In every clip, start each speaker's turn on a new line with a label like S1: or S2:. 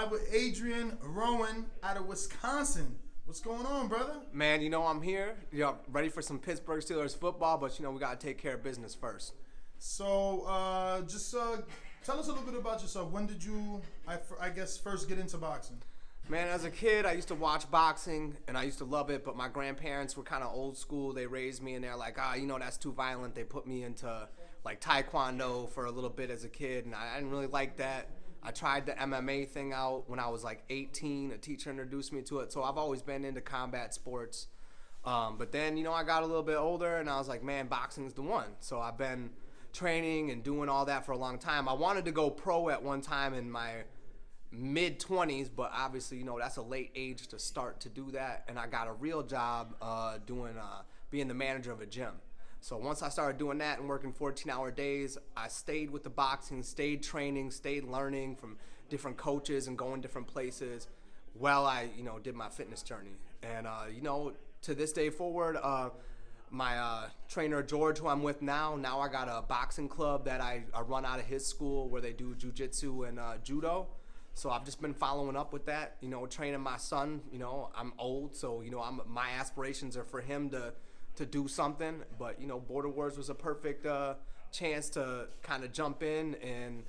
S1: live with Adrian Rowan out of Wisconsin. What's going on, brother?
S2: Man, I'm here. Ready for some Pittsburgh Steelers football, but we got to take care of business first.
S1: So, just tell us a little bit about yourself. When did you, I guess, first get into boxing?
S2: Man, as a kid, I used to watch boxing, and I used to love it, but my grandparents were kind of old school. They raised me, and they're like, that's too violent. They put me into, like, Taekwondo for a little bit as a kid, and I didn't really like that. I tried the MMA thing out when I was, like, 18. A teacher introduced me to it, so I've always been into combat sports. But then, I got a little bit older, and I was like, man, boxing's the one. So I've been training and doing all that for a long time. I wanted to go pro at one time in my mid-20s, but obviously, that's a late age to start to do that. And I got a real job being the manager of a gym. So once I started doing that and working 14-hour days, I stayed with the boxing, stayed training, stayed learning from different coaches and going different places while I, did my fitness journey. And, to this day forward, my trainer, George, who I'm with now I got a boxing club that I run out of his school where they do jiu-jitsu and judo. So I've just been following up with that, training my son. I'm old, so, my aspirations are for him to do something. But, Border Wars was a perfect chance to kind of jump in and,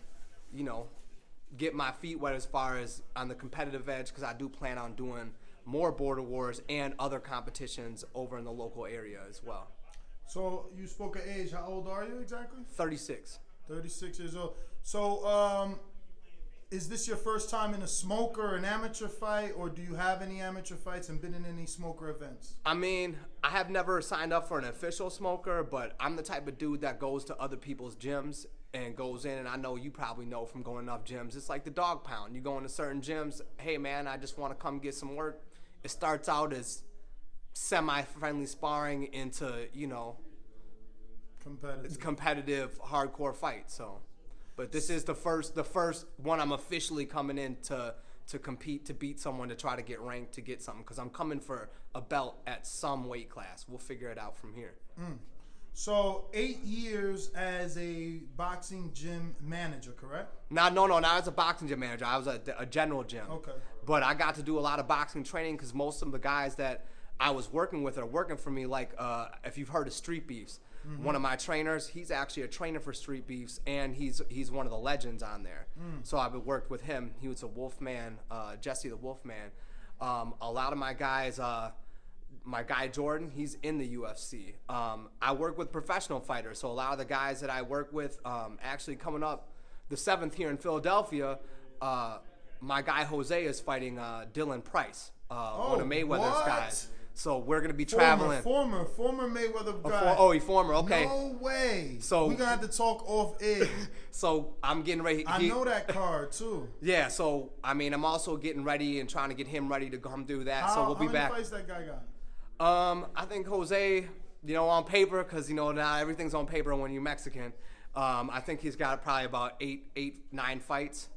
S2: get my feet wet as far as on the competitive edge, because I do plan on doing more Border Wars and other competitions over in the local area as well.
S1: So you spoke of age. How old are you exactly?
S2: 36.
S1: 36 years old. So is this your first time in a smoker or an amateur fight, or do you have any amateur fights and been in any smoker events?
S2: I mean, I have never signed up for an official smoker, but I'm the type of dude that goes to other people's gyms and goes in, and I know you probably know from going enough gyms. It's like the dog pound. You go into certain gyms, hey man, I just want to come get some work. It starts out as semi-friendly sparring into, competitive hardcore fight. So, but this is the first one I'm officially coming in to compete, to beat someone, to try to get ranked, to get something, because I'm coming for a belt at some weight class. We'll figure it out from here.
S1: So 8 years as a boxing gym manager, correct?
S2: No, not as a boxing gym manager. I was a general gym.
S1: Okay.
S2: But I got to do a lot of boxing training because most of the guys that I was working with are working for me. Like, if you've heard of Street Beefs, one of my trainers, he's actually a trainer for Street Beefs, and he's one of the legends on there. So I've worked with him. He was a Wolfman, Jesse the Wolfman. A lot of my guys, my guy Jordan, he's in the UFC. I work with professional fighters, so a lot of the guys that I work with, actually coming up the 7th here in Philadelphia, my guy Jose is fighting Dylan Price, one of Mayweather's guys. So we're gonna be traveling.
S1: Former Mayweather guy.
S2: He's former. Okay.
S1: No way.
S2: So
S1: we're gonna have to talk off air.
S2: So I'm getting ready.
S1: I know that card too.
S2: Yeah. So I mean, I'm also getting ready and trying to get him ready to come do that. So we'll be back.
S1: How many fights that guy got?
S2: I think Jose, on paper, because now everything's on paper when you're Mexican. I think he's got probably about 9 fights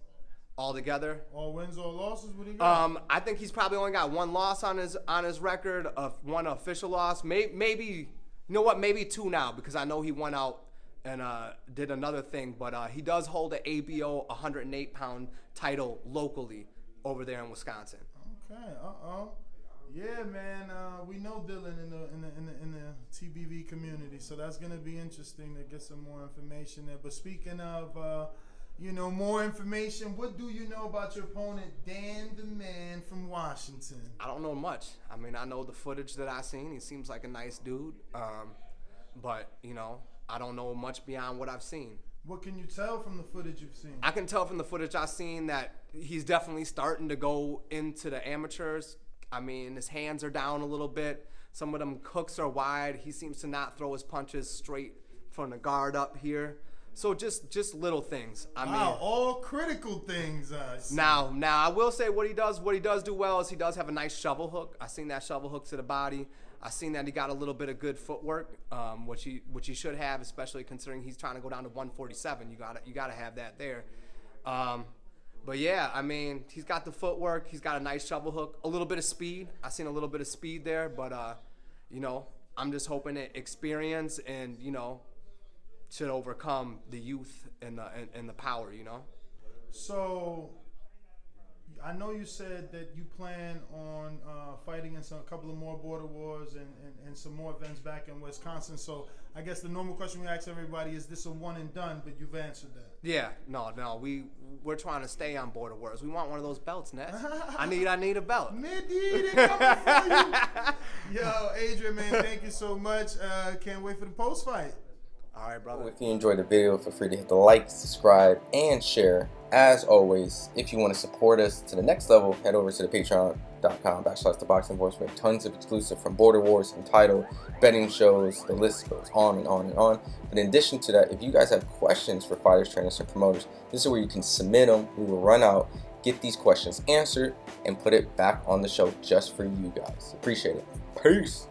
S2: altogether.
S1: All wins, all losses. What do you got?
S2: I think he's probably only got 1 loss on his record, of 1 official loss. Maybe maybe 2 now, because I know he went out and did another thing. But he does hold an ABO 108-pound title locally over there in Wisconsin.
S1: Okay. Yeah, man. We know Dylan in the TBV community, so that's gonna be interesting to get some more information there. But speaking of, more information, what do you know about your opponent, Dan the Man from Washington?
S2: I don't know much. I mean, I know the footage that I seen. He seems like a nice dude, but I don't know much beyond what I've seen.
S1: What can you tell from the footage you've seen?
S2: I can tell from the footage I've seen that he's definitely starting to go into the amateurs. I mean, his hands are down a little bit. Some of them hooks are wide. He seems to not throw his punches straight from the guard up here. So just little things. I mean,
S1: all critical things.
S2: Now I will say what he does do well is he does have a nice shovel hook. I seen that shovel hook to the body. I seen that he got a little bit of good footwork, which he should have, especially considering he's trying to go down to 147. You gotta have that there. But yeah, I mean, he's got the footwork. He's got a nice shovel hook, a little bit of speed. I seen a little bit of speed there, but I'm just hoping that experience and should overcome the youth and the power.
S1: So I know you said that you plan on fighting in a couple of more border wars and some more events back in Wisconsin. So I guess the normal question we ask everybody is this a one and done? But you've answered that.
S2: Yeah, no, we're trying to stay on border wars. We want one of those belts, Ness. I need a belt.
S1: Mid-D, they coming for you. Yo, Adrian, man, thank you so much. Can't wait for the post fight.
S2: All right, brother.
S3: If you enjoyed the video, feel free to hit the like, subscribe, and share. As always, if you want to support us to the next level, head over to the patreon.com/theboxingvoice. We have tons of exclusive from Border Wars, Entitled, betting shows, the list goes on and on and on. But in addition to that, if you guys have questions for fighters, trainers, and promoters, this is where you can submit them. We will run out, get these questions answered, and put it back on the show just for you guys. Appreciate it. Peace.